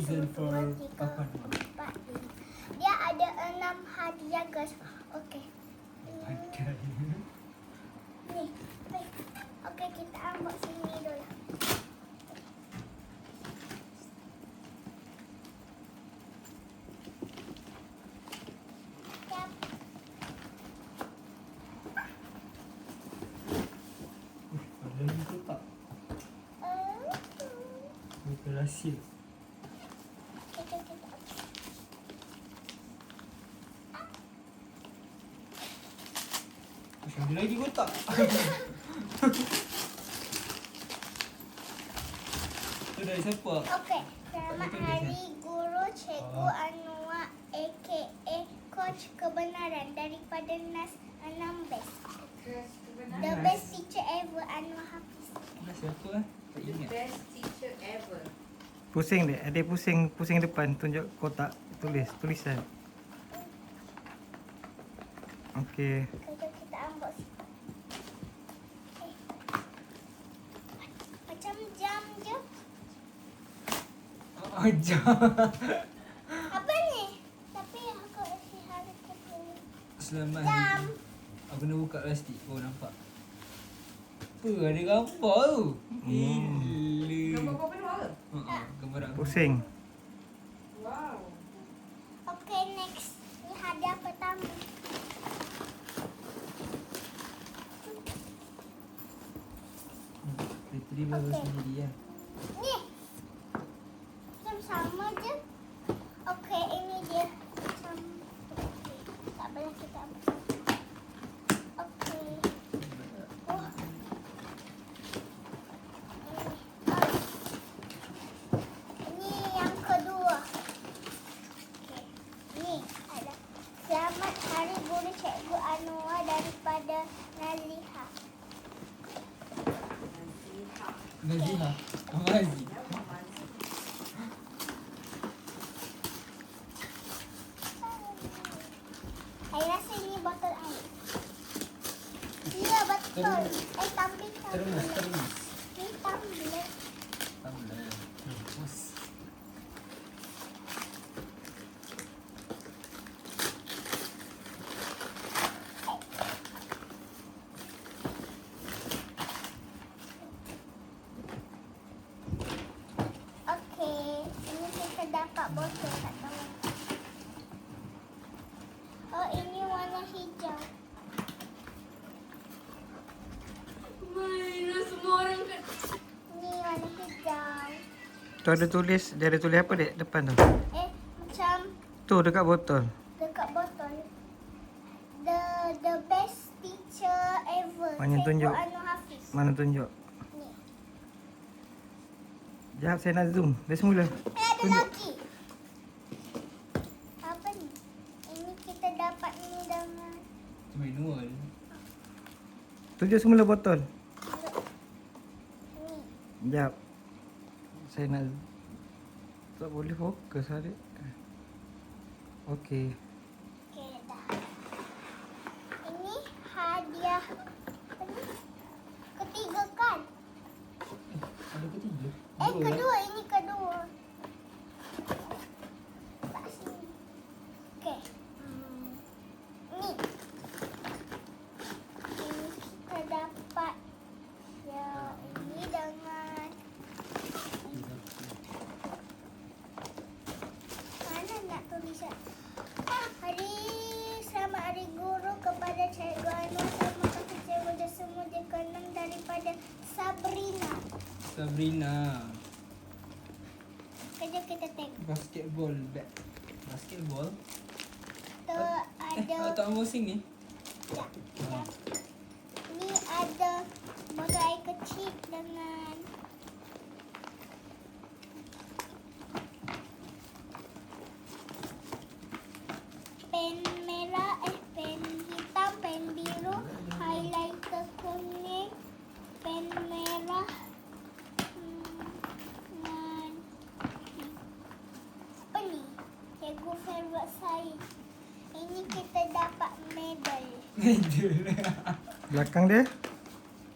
Reason for papan. Dia ada 6 hadiah guys. Okey. Pakai. Ni. Okey, kita ambil sini dulu. Siap. Ada ni kotak. Bukan rahsia. Kita ambil. Macam ada lagi kotak. Tu dari siapa? Okey. Selamat tulis, hari Guru Cikgu Anwar aka Coach Kebenaran daripada NAS 16. The best teacher ever, Anwar Hafiz. Dari siapa Tak ingat. Best teacher ever. Pusing dia. Ada pusing depan tunjuk kotak tulisan. Okey. Kejap kita ambil situ. Macam jam je. Ajar. Apa ni? Tapi aku isi hari kedua. Selamat Jam. hari. Aku nak buka plastik. Oh nampak. Apa ada gambar tu? Gila. Gambar apa dua? Gambar aku. Pusing. Wow. Okay, next. Ni hadiah pertama. Dia terima Okey. sendiri ya. Ni. Macam sama je. Okay, ini dia. Macam. Okay. Tak boleh kita ambil. Okay. Oh. Ini yang kedua. Okay. Ni ada. Selamat Hari Guru Cikgu Anwar daripada Naziha. Naziha. Amazi. Saya rasa ini botol air. Ya, betul. Tumbler. Terus. Ni tumbler. Tumbler. Terus. Okey, ini kita dapat botol kat bawah. Oh, ini warna hijau. Mainlah semua orang kat. Ini warna hijau. Tu ada tulis, dia ada tulis apa dek depan tu? Macam Tu dekat botol. dekat botol. The best teacher ever. Mana Cikgu tunjuk? Anwar Hafiz. Mana tunjuk? Ni. Sekejap saya nak zoom. Dari semula. Ada Tunjuk. lagi. Apa ni? Ini kita dapat ni dengan Tu manual. Tunjuk semula botol. ni. Sekejap. Saya nak tak boleh fokus adik. Okey. Okey, dah. Ini hadiah apa ni? Ketiga kan? Ada ketiga. Kedua. Ini kedua. Tak sini. Okey. Ni. Ini kita dapat. Ya, ini dengan mana nak tulisan? Selamat Hari Guru kepada Cikgu Anwar. Terima kasih Cikgu Jasmu dikenang daripada Sabrina. Sabrina. Kejap kita tengok. Basketball bat. Basketball. Tu ada. Tak musim ni. Ya. Ni ada botol air kecil dengan pen merah, pen hitam, pen biru, highlighter kuning, pen merah, dan apa ni? Cikgu favorite saya. Ini kita dapat medal. Belakang dia.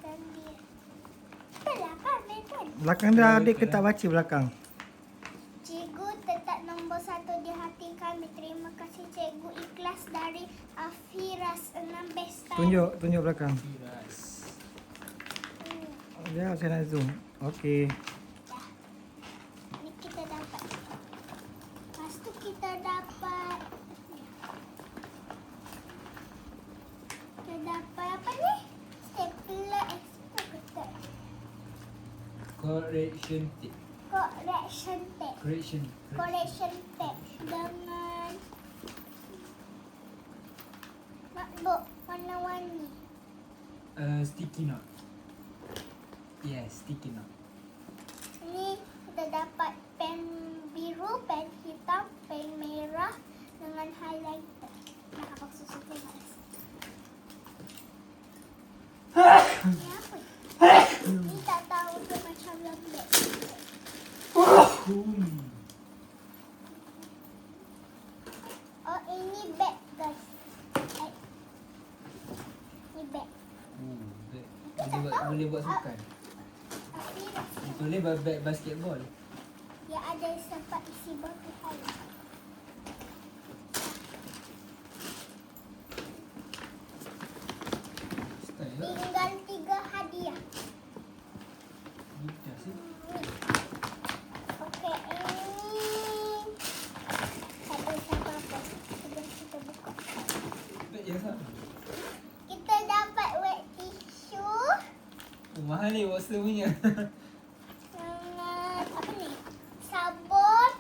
Dan dia. Betul lah kan medal. Belakang dia adik ke tak baca belakang? Cikgu 16 Tunjuk belakang. Tiras. Ya, saya nak zoom. Okey. Dah. Ni kita dapat. Lepas tu kita dapat apa ni? Stapler extractor. Correction tape. Correction tape. Correction. Correction tape dengan makbuk warna-warni. Sticky note. Yes, sticky note. Ni kita dapat pen biru, pen hitam, pen merah dengan highlighter. Nak apa susu kemas? Ni apa? Ni tak tahu dia macam lembek. Oh, ini bag guys. Ni bag. Boleh buat sukan. Tapi Boleh buat bag basketball. dia ada sempat isi botol air. Style lah. Tinggal 3 hadiah. Gitar sih. Okey, ini tak ada siapa-apa. Kita buka. Bag yang sama. Kita dapat wet tissue Oh, mahal ni Watson punya. dengan apa ni? Sabun.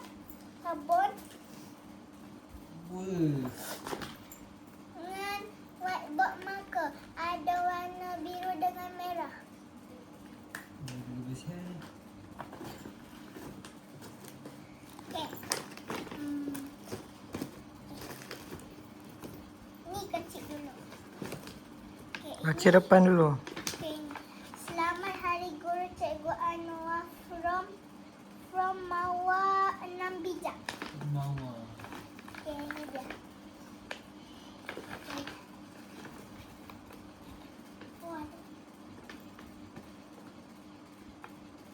Wah. Dengan whiteboard marker. Ada warna biru dengan merah. Dulu besar ni. Okey. Ni kecil dulu. Okey. Baca depan dulu. Okay. Selamat Hari Guru Cikgu Anwar from Mawa 6 bijak. Mama. Okay, ini dia. Okay.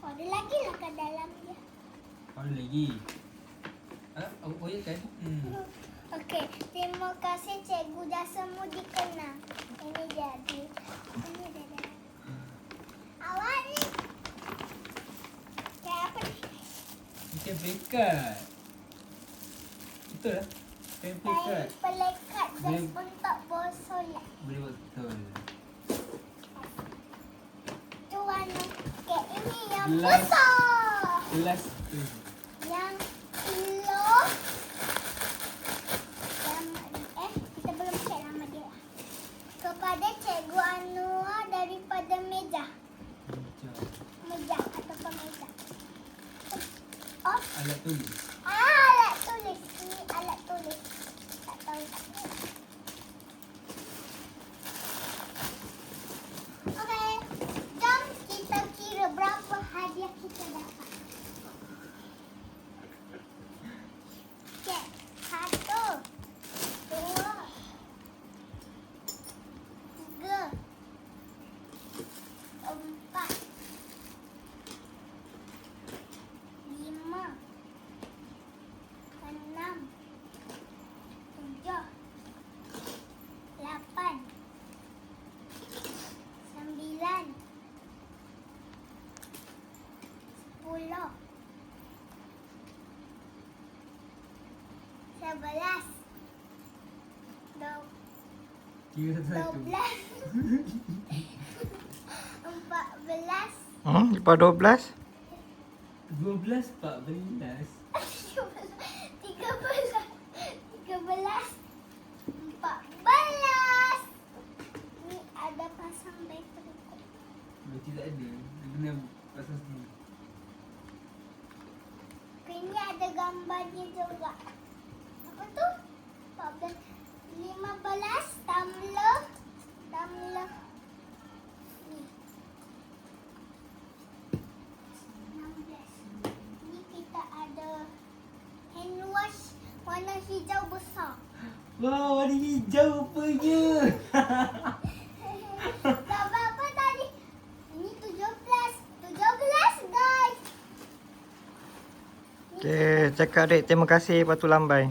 Ada lagi lah kat dalam dia. Ada lagi. Awak koyak kan? Okey, terima kasih cikgu, jasamu dikenang. Ini dia. Ini dia. Awak ni. Kayak apa ni? Ikan pekat. Betul lah. Ikan pekat. Kain pelekat gas Dia- untuk bersolat. Boleh buat betul. Tu warna. Okey, ini yang Gelas. besar. Gelas tu. Yang kilo. Kita belum cek nama dia. Kepada Cikgu Anwar daripada meja. Macam Meja ataupun meja. Oh, alat tulis. alat tulis. Ini alat tulis. Tak tahu. Okey. Jom kita kira berapa hadiah kita dapat. Okey. 1, 2, 3, 4, 5, 6, 7, 8, 9, 10, 11, Kira satu-satu. 12, 14, Lepas 12. 12, 14. 13, 14. Ni ada pasang bateri. Berarti tak ada. Dia kena pasang sendiri. Ini ada gambarnya juga. Apa tu? 14, 15 tumbler. Ni. 16. Ni kita ada hand wash warna hijau besar. Wah, warna hijau rupanya. Gambar apa tadi? Ini 17. 17 guys. Okey, cakap adik terima kasih Patu Lambai.